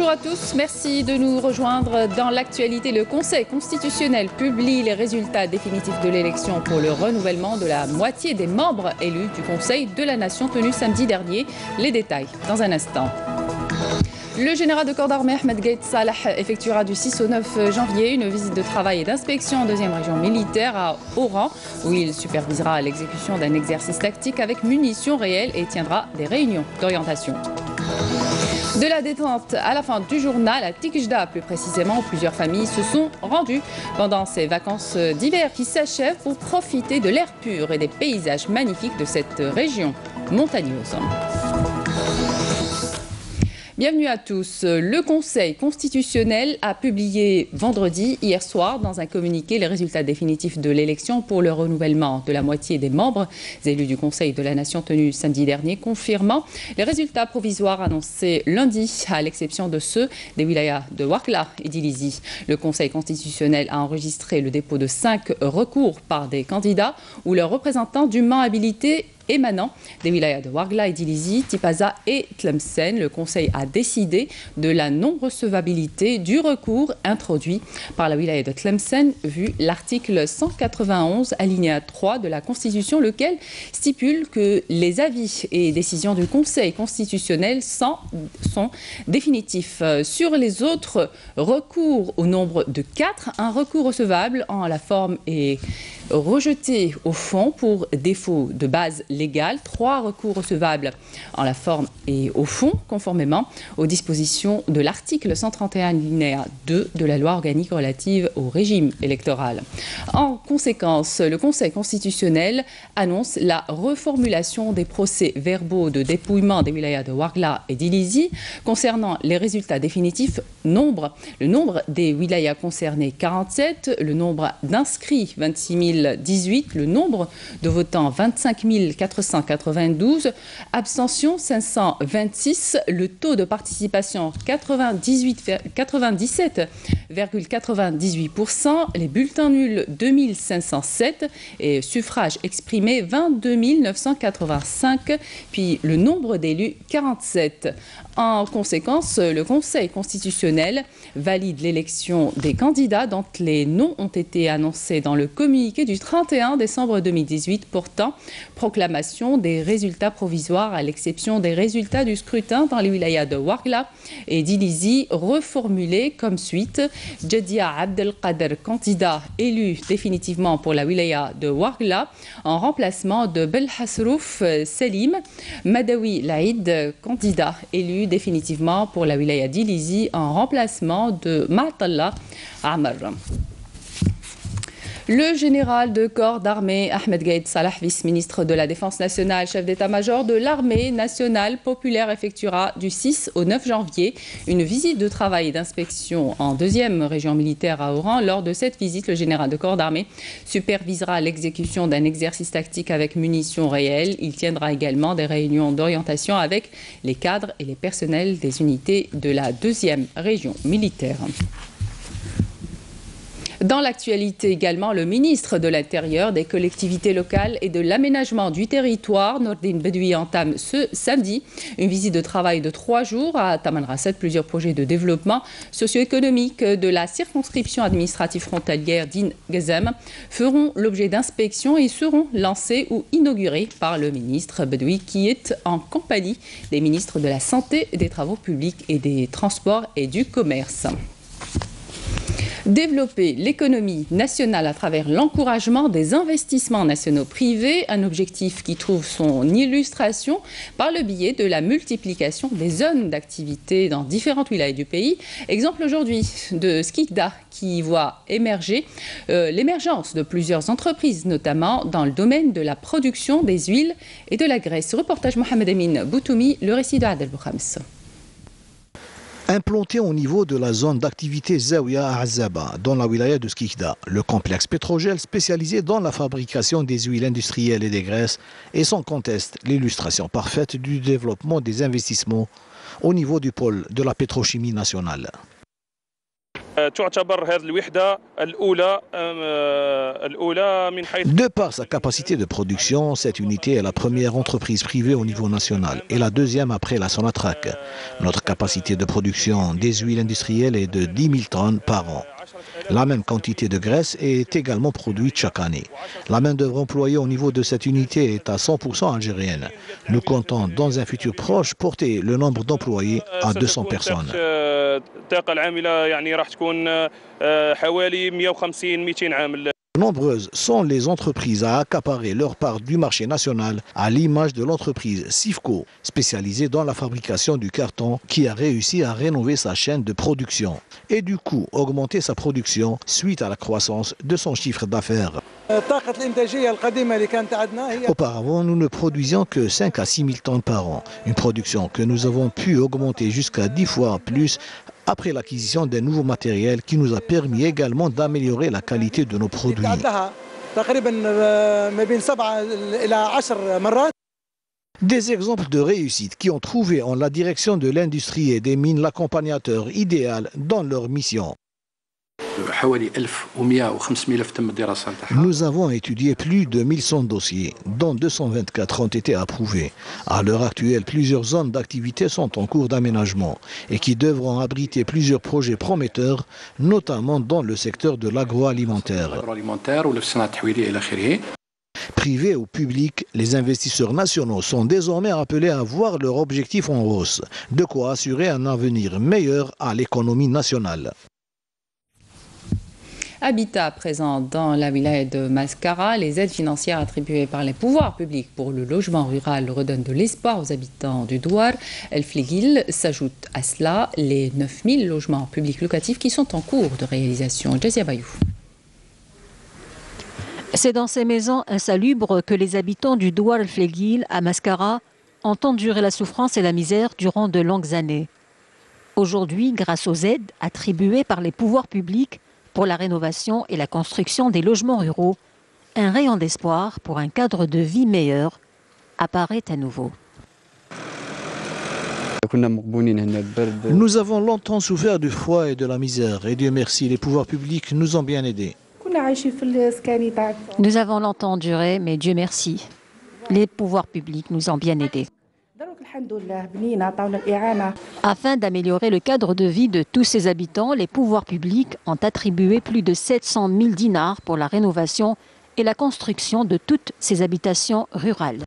Bonjour à tous, merci de nous rejoindre dans l'actualité. Le Conseil constitutionnel publie les résultats définitifs de l'élection pour le renouvellement de la moitié des membres élus du Conseil de la Nation tenu samedi dernier. Les détails dans un instant. Le général de corps d'armée Ahmed Gaïd Salah effectuera du 6 au 9 janvier une visite de travail et d'inspection en deuxième région militaire à Oran, où il supervisera l'exécution d'un exercice tactique avec munitions réelles et tiendra des réunions d'orientation. De la détente à la fin du journal, à Tikjda plus précisément, où plusieurs familles se sont rendues pendant ces vacances d'hiver qui s'achèvent pour profiter de l'air pur et des paysages magnifiques de cette région montagneuse. Bienvenue à tous. Le Conseil constitutionnel a publié vendredi, hier soir, dans un communiqué, les résultats définitifs de l'élection pour le renouvellement de la moitié des membres élus du Conseil de la Nation tenu samedi dernier, confirmant les résultats provisoires annoncés lundi, à l'exception de ceux des wilayas de Ouargla et d'Ilizi. Le Conseil constitutionnel a enregistré le dépôt de 5 recours par des candidats ou leurs représentants dûment habilités émanant des wilayas de Ouargla et d'Ilizi, Tipaza et Tlemcen. Le Conseil a décidé de la non-recevabilité du recours introduit par la wilaya de Tlemcen, vu l'article 191 alinéa 3 de la Constitution, lequel stipule que les avis et décisions du Conseil constitutionnel sont définitifs. Sur les autres recours, au nombre de 4, un recours recevable en la forme est rejeté au fond pour défaut de base légale, 3 recours recevables en la forme et au fond, conformément aux dispositions de l'article 131 alinéa 2 de la loi organique relative au régime électoral. En conséquence, le Conseil constitutionnel annonce la reformulation des procès-verbaux de dépouillement des wilayas de Ouargla et d'Ilizi. Concernant les résultats définitifs, le nombre des wilayas concernés 47, le nombre d'inscrits 26 018, le nombre de votants 25 492, abstention 526, le taux de participation 97,98%, les bulletins nuls 2507 et suffrages exprimés 22 985, puis le nombre d'élus 47. En conséquence, le Conseil constitutionnel valide l'élection des candidats dont les noms ont été annoncés dans le communiqué du 31 décembre 2018 portant proclamation des résultats provisoires à l'exception des résultats du scrutin dans les wilayas de Ouargla et d'Ilizi, reformulés comme suite: Djadia Abdelkader, candidat élu définitivement pour la wilaya de Ouargla en remplacement de Belhasrouf Selim. Madawi Laïd, candidat élu définitivement pour la wilaya d'Ilizi en remplacement de Ma'tallah Amr. Le général de corps d'armée Ahmed Gaïd Salah, vice-ministre de la Défense nationale, chef d'état-major de l'armée nationale populaire, effectuera du 6 au 9 janvier une visite de travail et d'inspection en deuxième région militaire à Oran. Lors de cette visite, le général de corps d'armée supervisera l'exécution d'un exercice tactique avec munitions réelles. Il tiendra également des réunions d'orientation avec les cadres et les personnels des unités de la deuxième région militaire. Dans l'actualité également, le ministre de l'Intérieur, des collectivités locales et de l'aménagement du territoire, Nordine Bedoui, entame ce samedi une visite de travail de 3 jours à Tamanrasset. Plusieurs projets de développement socio-économique de la circonscription administrative frontalière d'In Gazem feront l'objet d'inspections et seront lancés ou inaugurés par le ministre Bedoui, qui est en compagnie des ministres de la Santé, des Travaux publics et des Transports et du Commerce. Développer l'économie nationale à travers l'encouragement des investissements nationaux privés, un objectif qui trouve son illustration par le biais de la multiplication des zones d'activité dans différentes wilayas du pays. Exemple aujourd'hui de Skikda qui voit émerger l'émergence de plusieurs entreprises, notamment dans le domaine de la production des huiles et de la graisse. Reportage Mohamed Amin Boutoumi, le récit de Adel Boukhams. Implanté au niveau de la zone d'activité Zawiya à Azaba, dans la wilaya de Skikda, le complexe pétrogel spécialisé dans la fabrication des huiles industrielles et des graisses est sans conteste l'illustration parfaite du développement des investissements au niveau du pôle de la pétrochimie nationale. De par sa capacité de production, cette unité est la première entreprise privée au niveau national et la deuxième après la Sonatrach. Notre capacité de production des huiles industrielles est de 10 000 tonnes par an. La même quantité de graisse est également produite chaque année. La main-d'œuvre employée au niveau de cette unité est à 100% algérienne. Nous comptons dans un futur proche porter le nombre d'employés à 200 personnes. Nombreuses sont les entreprises à accaparer leur part du marché national, à l'image de l'entreprise Sifco, spécialisée dans la fabrication du carton, qui a réussi à rénover sa chaîne de production et du coup augmenter sa production suite à la croissance de son chiffre d'affaires. Auparavant, nous ne produisions que 5 à 6 000 tonnes par an, une production que nous avons pu augmenter jusqu'à 10 fois plus après l'acquisition d'un nouveau matériel qui nous a permis également d'améliorer la qualité de nos produits. Des exemples de réussite qui ont trouvé en la direction de l'industrie et des mines l'accompagnateur idéal dans leur mission. Nous avons étudié plus de 1100 dossiers, dont 224 ont été approuvés. À l'heure actuelle, plusieurs zones d'activité sont en cours d'aménagement et qui devront abriter plusieurs projets prometteurs, notamment dans le secteur de l'agroalimentaire. Privés ou publics, les investisseurs nationaux sont désormais appelés à voir leur objectif en hausse, de quoi assurer un avenir meilleur à l'économie nationale. Habitat présent dans la wilaya de Mascara, les aides financières attribuées par les pouvoirs publics pour le logement rural redonnent de l'espoir aux habitants du Douar. El Flegil s'ajoute à cela les 9000 logements publics locatifs qui sont en cours de réalisation. Jessia Bayou. C'est dans ces maisons insalubres que les habitants du Douar El Flegil à Mascara ont enduré la souffrance et la misère durant de longues années. Aujourd'hui, grâce aux aides attribuées par les pouvoirs publics pour la rénovation et la construction des logements ruraux, un rayon d'espoir pour un cadre de vie meilleur apparaît à nouveau. Nous avons longtemps souffert du froid et de la misère, et Dieu merci, les pouvoirs publics nous ont bien aidés. Nous avons longtemps enduré, mais Dieu merci, les pouvoirs publics nous ont bien aidés. Afin d'améliorer le cadre de vie de tous ces habitants, les pouvoirs publics ont attribué plus de 700 000 dinars pour la rénovation et la construction de toutes ces habitations rurales.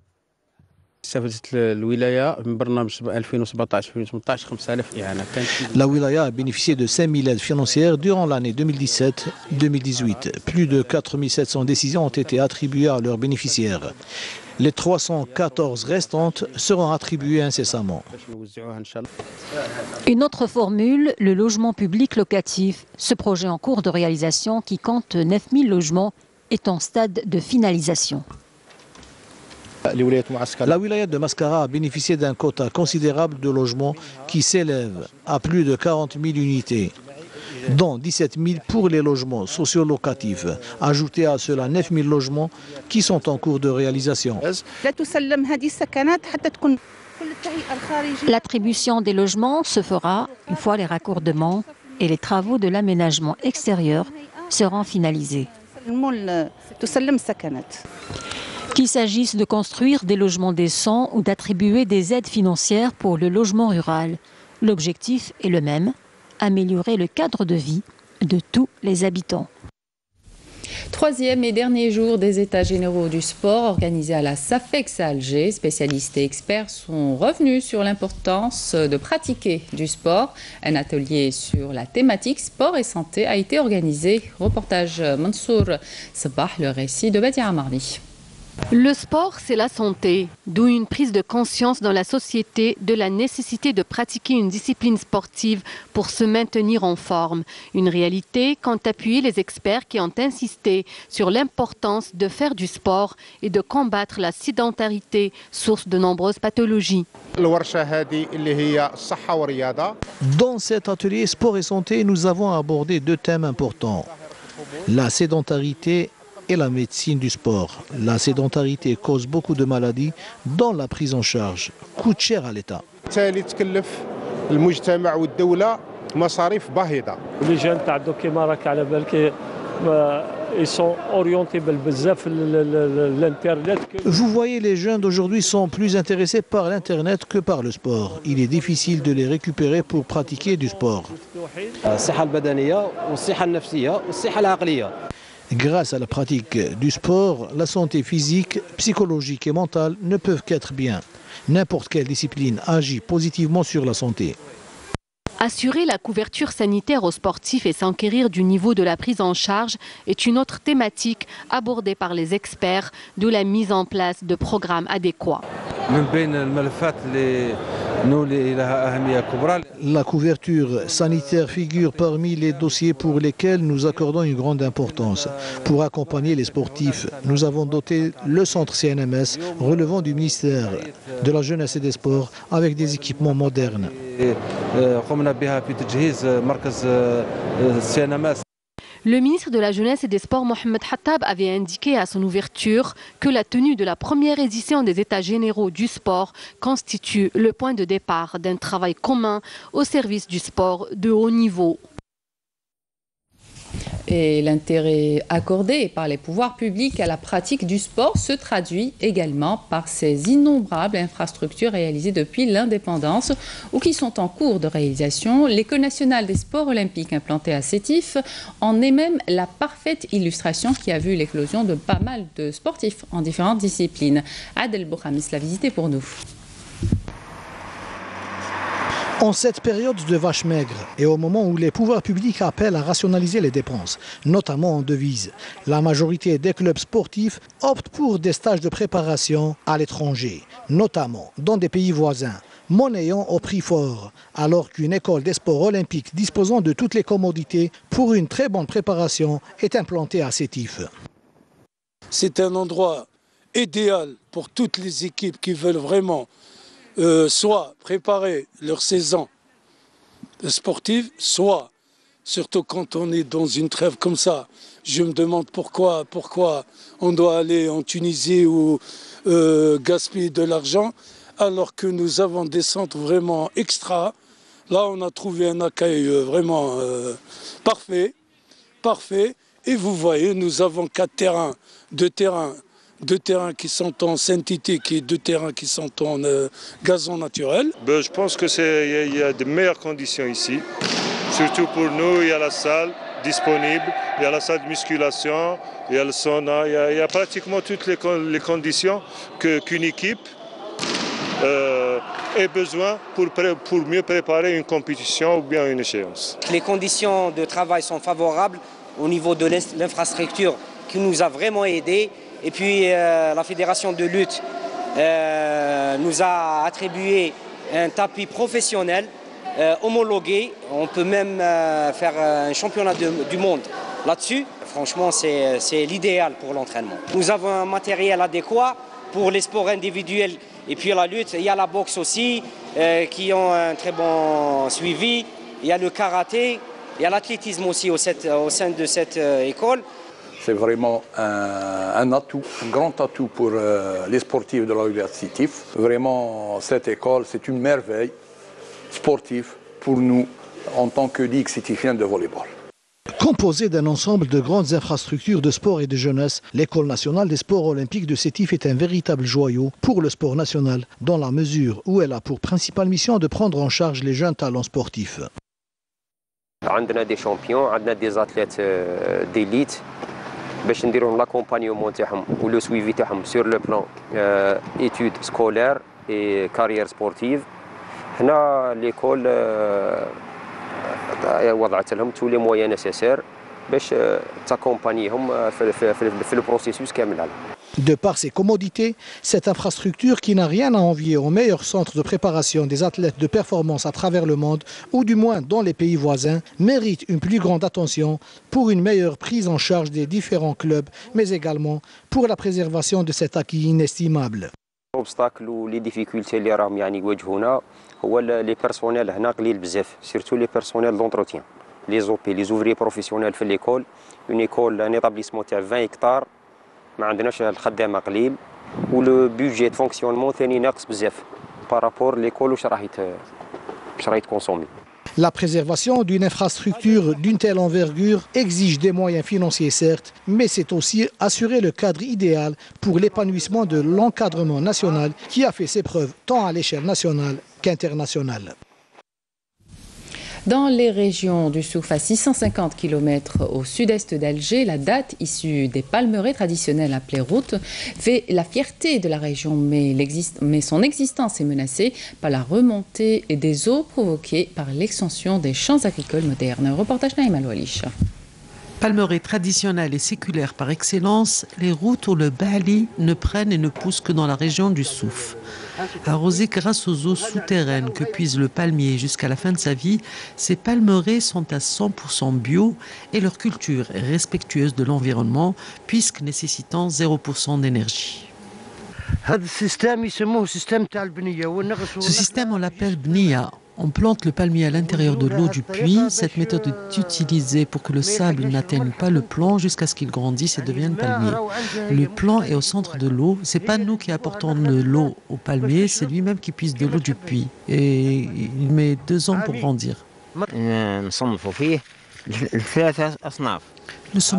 La wilaya a bénéficié de 5 000 aides financières durant l'année 2017-2018. Plus de 4 700 décisions ont été attribuées à leurs bénéficiaires. Les 314 restantes seront attribuées incessamment. Une autre formule, le logement public locatif. Ce projet en cours de réalisation qui compte 9000 logements est en stade de finalisation. La wilaya de Mascara a bénéficié d'un quota considérable de logements qui s'élève à plus de 40 000 unités, dont 17 000 pour les logements sociolocatifs. Ajoutez à cela 9 000 logements qui sont en cours de réalisation. L'attribution des logements se fera une fois les raccordements et les travaux de l'aménagement extérieur seront finalisés. Qu'il s'agisse de construire des logements décents ou d'attribuer des aides financières pour le logement rural, l'objectif est le même, améliorer le cadre de vie de tous les habitants. Troisième et dernier jour des États généraux du sport organisés à la SAFEX à Alger. Spécialistes et experts sont revenus sur l'importance de pratiquer du sport. Un atelier sur la thématique sport et santé a été organisé. Reportage Mansour Sabah, le récit de Badia Amarni. Le sport, c'est la santé, d'où une prise de conscience dans la société de la nécessité de pratiquer une discipline sportive pour se maintenir en forme. Une réalité qu'ont appuyé les experts qui ont insisté sur l'importance de faire du sport et de combattre la sédentarité, source de nombreuses pathologies. Dans cet atelier sport et santé, nous avons abordé deux thèmes importants. La sédentarité et la médecine du sport. La sédentarité cause beaucoup de maladies, dont la prise en charge coûte cher à l'État. مصاريف باهظة. Les jeunes تاع دوك كيما راك على بالك ils sont orientés بزاف l'internet. Vous voyez, les jeunes d'aujourd'hui sont plus intéressés par l'internet que par le sport. Il est difficile de les récupérer pour pratiquer du sport. الصحة البدنية والصحة النفسية والصحة العقلية. Grâce à la pratique du sport, la santé physique, psychologique et mentale ne peuvent qu'être bien. N'importe quelle discipline agit positivement sur la santé. Assurer la couverture sanitaire aux sportifs et s'enquérir du niveau de la prise en charge est une autre thématique abordée par les experts de la mise en place de programmes adéquats. La couverture sanitaire figure parmi les dossiers pour lesquels nous accordons une grande importance. Pour accompagner les sportifs, nous avons doté le centre CNMS relevant du ministère de la Jeunesse et des Sports avec des équipements modernes. Le ministre de la Jeunesse et des Sports, Mohamed Hattab, avait indiqué à son ouverture que la tenue de la première édition des États généraux du sport constitue le point de départ d'un travail commun au service du sport de haut niveau. Et l'intérêt accordé par les pouvoirs publics à la pratique du sport se traduit également par ces innombrables infrastructures réalisées depuis l'indépendance ou qui sont en cours de réalisation. L'École nationale des sports olympiques implantée à Sétif en est même la parfaite illustration qui a vu l'éclosion de pas mal de sportifs en différentes disciplines. Adel Bouhamis l'a visité pour nous. En cette période de vache maigre et au moment où les pouvoirs publics appellent à rationaliser les dépenses, notamment en devises, la majorité des clubs sportifs optent pour des stages de préparation à l'étranger, notamment dans des pays voisins, monnayant au prix fort, alors qu'une école des sports olympiques disposant de toutes les commodités pour une très bonne préparation est implantée à Sétif. C'est un endroit idéal pour toutes les équipes qui veulent vraiment soit préparer leur saison sportive, soit, surtout quand on est dans une trêve comme ça, je me demande pourquoi on doit aller en Tunisie ou gaspiller de l'argent, alors que nous avons des centres vraiment extra. Là, on a trouvé un accueil vraiment parfait. Et vous voyez, nous avons 4 terrains, 2 terrains qui sont en synthétique et 2 terrains qui sont en gazon naturel. Je pense qu'il y a de meilleures conditions ici. Surtout pour nous, il y a la salle disponible, il y a la salle de musculation, il y a le sauna, il y a pratiquement toutes les conditions qu'une équipe ait besoin pour mieux préparer une compétition ou bien une échéance. Les conditions de travail sont favorables au niveau de l'infrastructure qui nous a vraiment aidés. Et puis la fédération de lutte nous a attribué un tapis professionnel homologué. On peut même faire un championnat du monde là-dessus. Franchement, c'est l'idéal pour l'entraînement. Nous avons un matériel adéquat pour les sports individuels et puis la lutte. Il y a la boxe aussi qui ont un très bon suivi. Il y a le karaté, il y a l'athlétisme aussi au sein de cette école. C'est vraiment un atout, un grand atout pour les sportifs de la Université Sétif. Vraiment, cette école, c'est une merveille sportive pour nous en tant que ligue sétifienne de volleyball. Composée d'un ensemble de grandes infrastructures de sport et de jeunesse, l'École nationale des sports olympiques de Sétif est un véritable joyau pour le sport national, dans la mesure où elle a pour principale mission de prendre en charge les jeunes talents sportifs. عندنا des champions, عندنا des athlètes d'élite. باش نديروا لاكومبانيومون تاعهم ولو سويفي تاعهم سور لو بلان ايتود سكولير اي كارير سبورتيف. هنا ليكول وضعت لهم تو لي مويان نيسيسير باش تاكومبانيهم في لو بروسيسوس كامل هذا. De par ses commodités, cette infrastructure qui n'a rien à envier aux meilleurs centres de préparation des athlètes de performance à travers le monde, ou du moins dans les pays voisins, mérite une plus grande attention pour une meilleure prise en charge des différents clubs, mais également pour la préservation de cet acquis inestimable. L'obstacle ou les difficultés اللي راهم يعني يواجهونا هو لي بيرسونيل هنا قليل بزاف سيرتو لي بيرسونيل دونتروتيان لي زوبي لي زوفري بروفيسيونيل في ليكول اون ايكول ان ايتابليسمون تاع 20 هكتار ما عندناش الخدامه قليل ولو بودجي دو فونكسيونمون ثاني ناقص بزاف بارابور ليكول واش راهي تكونسومي. La préservation d'une infrastructure d'une telle envergure exige des moyens financiers certes, mais c'est aussi assurer le cadre idéal pour l'épanouissement de l'encadrement national qui a fait ses preuves tant à l'échelle nationale qu'internationale. Dans les régions du Souf, à 650 km au sud-est d'Alger, la date issue des palmeraies traditionnelles appelées routes fait la fierté de la région, mais son existence est menacée par la remontée des eaux provoquée par l'extension des champs agricoles modernes. Reportage Naïm Al-Walish. Palmeraies traditionnelles et séculaires par excellence, les routes ou le bali ne prennent et ne poussent que dans la région du Souf. Arrosées grâce aux eaux souterraines que puise le palmier jusqu'à la fin de sa vie, ces palmeraies sont à 100% bio et leur culture est respectueuse de l'environnement puisque nécessitant 0% d'énergie. Ce système, on l'appelle bnia. On plante le palmier à l'intérieur de l'eau du puits. Cette méthode est utilisée pour que le sable n'atteigne pas le plant jusqu'à ce qu'il grandisse et devienne palmier. Le plant est au centre de l'eau. C'est pas nous qui apportons de l'eau au palmier, c'est lui-même qui puise de l'eau du puits. Et il met 2 ans pour grandir. Nous sommes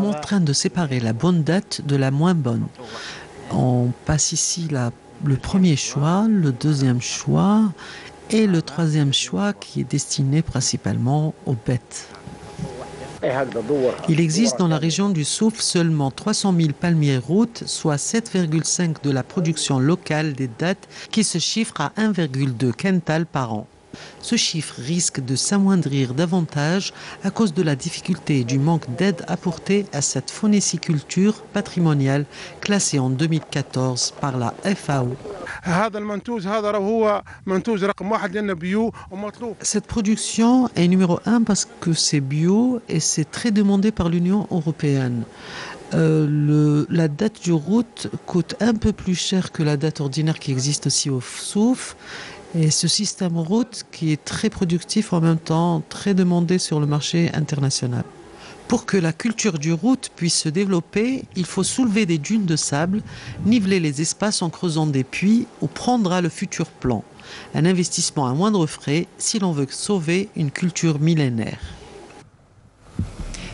en train de séparer la bonne date de la moins bonne. On passe ici le premier choix, le deuxième choix et le troisième choix qui est destiné principalement aux bêtes. Il existe dans la région du Souf seulement 300 000 palmiers routes, soit 7,5 de la production locale des dattes qui se chiffre à 1,2 quintal par an. Ce chiffre risque de s'amoindrir davantage à cause de la difficulté et du manque d'aide apportée à cette phonéciculture patrimoniale classée en 2014 par la FAO. Cette production est numéro 1 parce que c'est bio et c'est très demandé par l'Union européenne. La date du route coûte un peu plus cher que la date ordinaire qui existe aussi au Souf. Et ce système route qui est très productif en même temps, très demandé sur le marché international. Pour que la culture du route puisse se développer, il faut soulever des dunes de sable, niveler les espaces en creusant des puits où prendra le futur plant. Un investissement à moindre frais si l'on veut sauver une culture millénaire.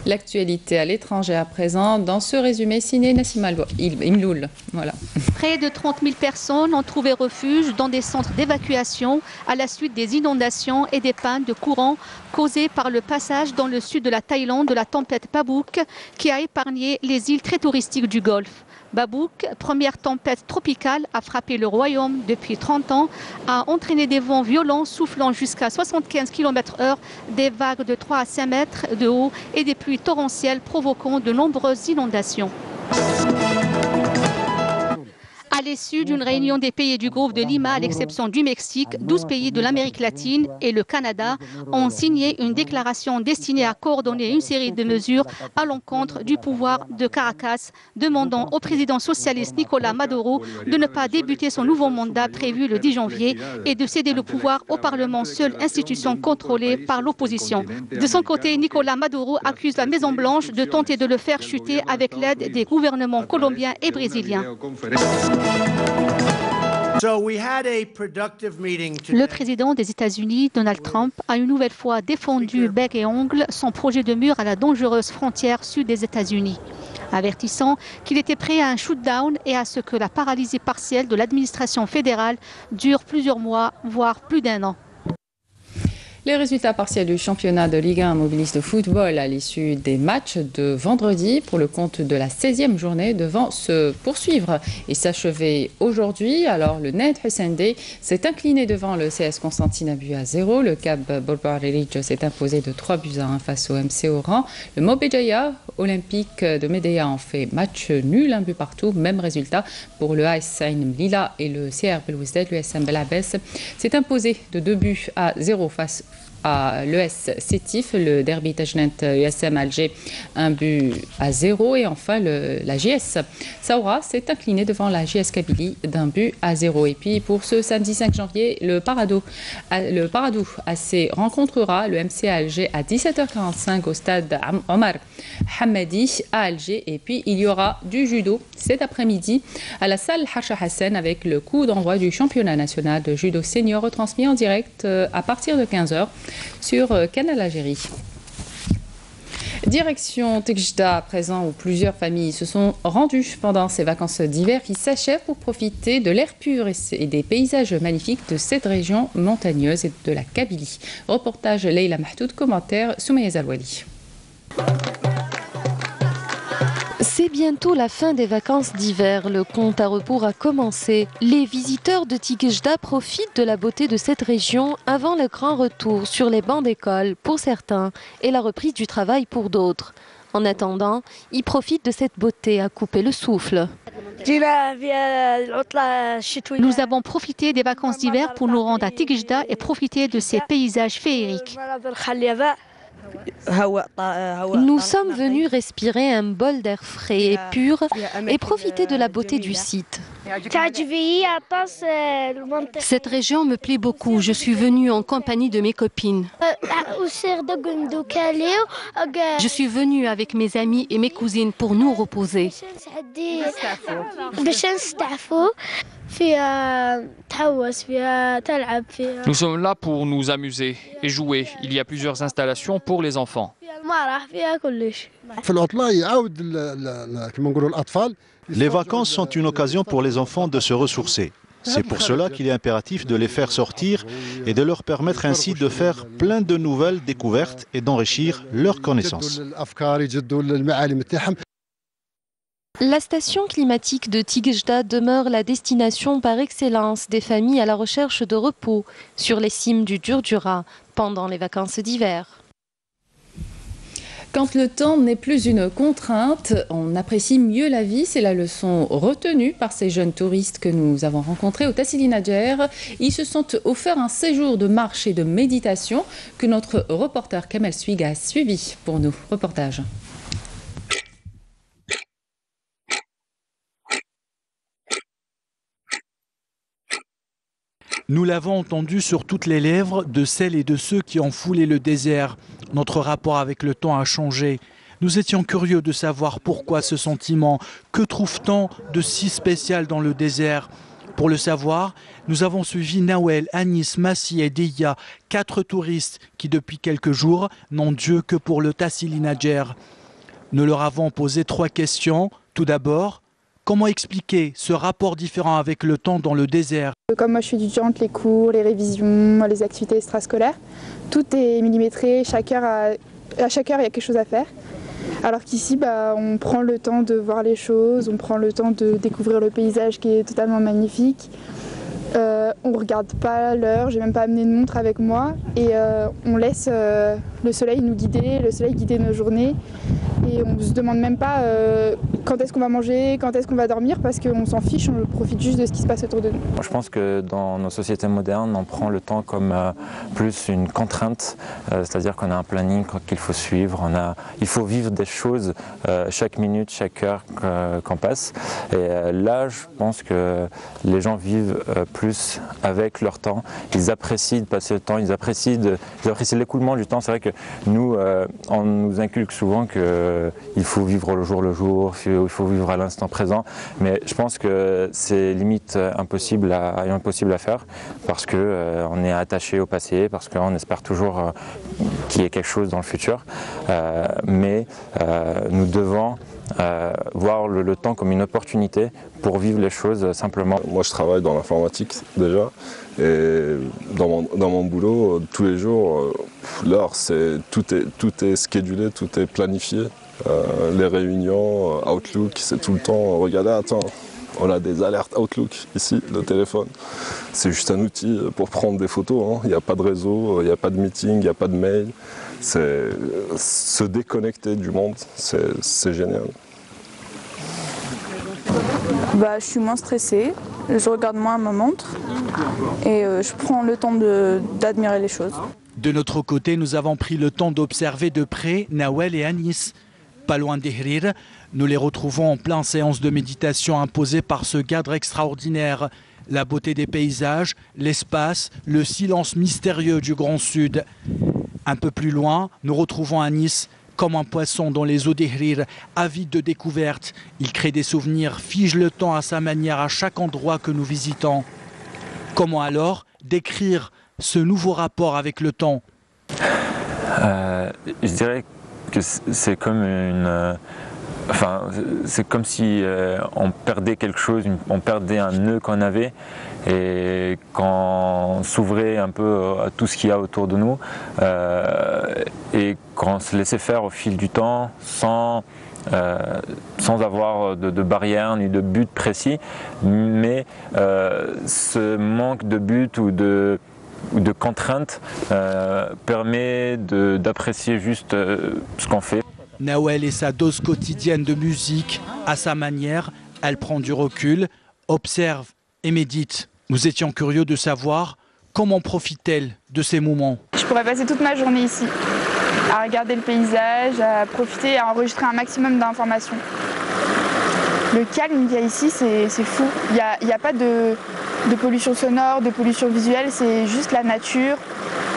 L'actualité à l'étranger à présent, dans ce résumé signé Nassim Imloul. Voilà. Près de 30 000 personnes ont trouvé refuge dans des centres d'évacuation à la suite des inondations et des pannes de courant causées par le passage dans le sud de la Thaïlande de la tempête Babouk qui a épargné les îles très touristiques du Golfe. Babouk, première tempête tropicale à frapper le royaume depuis 30 ans, a entraîné des vents violents soufflant jusqu'à 75 km/h, des vagues de 3 à 5 mètres de haut et des pluies torrentielles provoquant de nombreuses inondations. À l'issue d'une réunion des pays du groupe de Lima, à l'exception du Mexique, 12 pays de l'Amérique latine et le Canada ont signé une déclaration destinée à coordonner une série de mesures à l'encontre du pouvoir de Caracas, demandant au président socialiste Nicolás Maduro de ne pas débuter son nouveau mandat prévu le 10 janvier et de céder le pouvoir au Parlement, seule institution contrôlée par l'opposition. De son côté, Nicolás Maduro accuse la Maison-Blanche de tenter de le faire chuter avec l'aide des gouvernements colombiens et brésiliens. Le président des États-Unis, Donald Trump, a une nouvelle fois défendu bec et ongle son projet de mur à la dangereuse frontière sud des États-Unis, avertissant qu'il était prêt à un shoot-down et à ce que la paralysie partielle de l'administration fédérale dure plusieurs mois, voire plus d'1 an. Les résultats partiels du championnat de Ligue 1 mobiliste de football à l'issue des matchs de vendredi pour le compte de la 16e journée devant se poursuivre et s'achever aujourd'hui. Alors le Ned Hussein s'est incliné devant le CS Constantine à but à 0. Le Cap Bolbar-Erich s'est imposé de 3-1 face au MC Oran. Le Mobejaya Olympique de Médéa en fait match nul, 1 but partout. Même résultat pour le AS Saïn Lila et le CR Belouizdad. L'USM Belabès s'est imposé de 2-0 face à l'ES Sétif, le derby Tajnant USM Alger 1-0 et enfin la JS Saoura s'est incliné devant la JS Kabylie d'1-0. Et puis pour ce samedi 5 janvier, le Paradou AC rencontrera le MC Alger à 17h45 au stade Omar Hamadi à Alger. Et puis il y aura du judo cet après-midi à la salle Hacha Hassan avec le coup d'envoi du championnat national de judo senior retransmis en direct à partir de 15h. sur Canal Algérie. Direction Tiqjda, à présent, où plusieurs familles se sont rendues pendant ces vacances d'hiver qui s'achèvent pour profiter de l'air pur et des paysages magnifiques de cette région montagneuse et de la Kabylie. Reportage Leila Mahtoud, commentaire Soumaïa Zalouali. C'est bientôt la fin des vacances d'hiver. Le compte à rebours a commencé. Les visiteurs de Tiqjda profitent de la beauté de cette région avant le grand retour sur les bancs d'école pour certains et la reprise du travail pour d'autres. En attendant, ils profitent de cette beauté à couper le souffle. Nous avons profité des vacances d'hiver pour nous rendre à Tiqjda et profiter de ces paysages féeriques. Nous sommes venus respirer un bol d'air frais et pur et profiter de la beauté du site. Cette région me plaît beaucoup. Je suis venue en compagnie de mes copines. Je suis venue avec mes amis et mes cousines pour nous reposer. Nous sommes là pour nous amuser et jouer. Il y a plusieurs installations pour les enfants. Les vacances sont une occasion pour les enfants de se ressourcer. C'est pour cela qu'il est impératif de les faire sortir et de leur permettre ainsi de faire plein de nouvelles découvertes et d'enrichir leurs connaissances. La station climatique de Tiqjda demeure la destination par excellence des familles à la recherche de repos sur les cimes du Durdura pendant les vacances d'hiver. Quand le temps n'est plus une contrainte, on apprécie mieux la vie. C'est la leçon retenue par ces jeunes touristes que nous avons rencontrés au Tassili Nadjer. Ils se sont offerts un séjour de marche et de méditation que notre reporter Kamel Swig a suivi pour nous. Reportage. Nous l'avons entendu sur toutes les lèvres de celles et de ceux qui ont foulé le désert. Notre rapport avec le temps a changé. Nous étions curieux de savoir pourquoi ce sentiment. Que trouve-t-on de si spécial dans le désert? Pour le savoir, nous avons suivi Nawel, Anis, Massi et Deya, 4 touristes qui depuis quelques jours n'ont Dieu que pour le Tassili Nadjer. Nous leur avons posé 3 questions. Tout d'abord, comment expliquer ce rapport différent avec le temps dans le désert? Comme moi je suis étudiante, les cours, les révisions, les activités extrascolaires, tout est millimétré, à chaque heure il y a quelque chose à faire. Alors qu'ici on prend le temps de voir les choses, on prend le temps de découvrir le paysage qui est totalement magnifique. On ne regarde pas l'heure, j'ai même pas amené de montre avec moi et on laisse le soleil nous guider, le soleil guider nos journées et on ne se demande même pas quand est-ce qu'on va manger, quand est-ce qu'on va dormir parce qu'on s'en fiche, on profite juste de ce qui se passe autour de nous. Je pense que dans nos sociétés modernes, on prend le temps comme plus une contrainte, c'est-à-dire qu'on a un planning qu'il faut suivre, il faut vivre des choses chaque minute, chaque heure qu'on passe et là je pense que les gens vivent plus avec leur temps, ils apprécient de passer le temps, ils apprécient l'écoulement du temps. C'est vrai que nous, on nous inculque souvent qu'il faut vivre le jour, il faut vivre à l'instant présent, mais je pense que c'est limite impossible à faire parce qu'on est attaché au passé, parce qu'on espère toujours qu'il y ait quelque chose dans le futur, mais nous devons voir le temps comme une opportunité pour vivre les choses simplement. Moi je travaille dans l'informatique déjà et dans mon boulot tous les jours l'heure tout est schedulé, tout est planifié, les réunions Outlook c'est tout le temps regardez attends. On a des alertes Outlook ici, le téléphone. C'est juste un outil pour prendre des photos. Il n'y a pas de réseau, il n'y a pas de meeting, il n'y a pas de mail. C'est se déconnecter du monde, c'est génial. Je suis moins stressée, je regarde moins ma montre et je prends le temps d'admirer les choses. De notre côté, nous avons pris le temps d'observer de près Nawel et Anis. Pas loin d'Ihrir, nous les retrouvons en pleine séance de méditation imposée par ce cadre extraordinaire. La beauté des paysages, l'espace, le silence mystérieux du Grand Sud. Un peu plus loin, nous retrouvons Anis, comme un poisson dans les eaux d'Ihrir, avide de découvertes. Il crée des souvenirs, fige le temps à sa manière à chaque endroit que nous visitons. Comment alors décrire ce nouveau rapport avec le temps? Je dirais que c'est comme une... c'est comme si on perdait quelque chose, on perdait un nœud qu'on avait, et quand on s'ouvrait un peu à tout ce qu'il y a autour de nous, et quand on se laissait faire au fil du temps, sans avoir de barrière ni de but précis, mais ce manque de but ou de contraintes permet d'apprécier juste ce qu'on fait. Nawel et sa dose quotidienne de musique, à sa manière, elle prend du recul, observe et médite. Nous étions curieux de savoir comment profite-t-elle de ces moments. Je pourrais passer toute ma journée ici, à regarder le paysage, à profiter, à enregistrer un maximum d'informations. Le calme qu'il y a ici, c'est fou. Il n'y a pas de pollution sonore, de pollution visuelle, c'est juste la nature,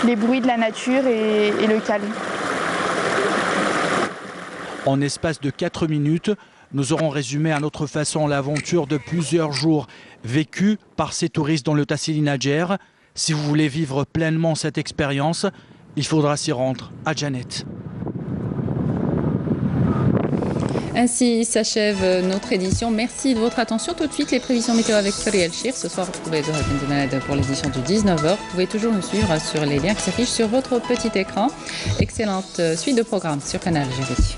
les bruits de la nature et le calme. En espace de 4 minutes, nous aurons résumé à notre façon l'aventure de plusieurs jours vécue par ces touristes dans le Tassili Nadjer. Si vous voulez vivre pleinement cette expérience, il faudra s'y rendre à Janet. Ainsi s'achève notre édition. Merci de votre attention. Tout de suite, les prévisions météo avec Furiel Chir. Ce soir, vous retrouvez Zohar Benzemaled pour l'édition du 19h. Vous pouvez toujours nous suivre sur les liens qui s'affichent sur votre petit écran. Excellente suite de programmes sur Canal Géry.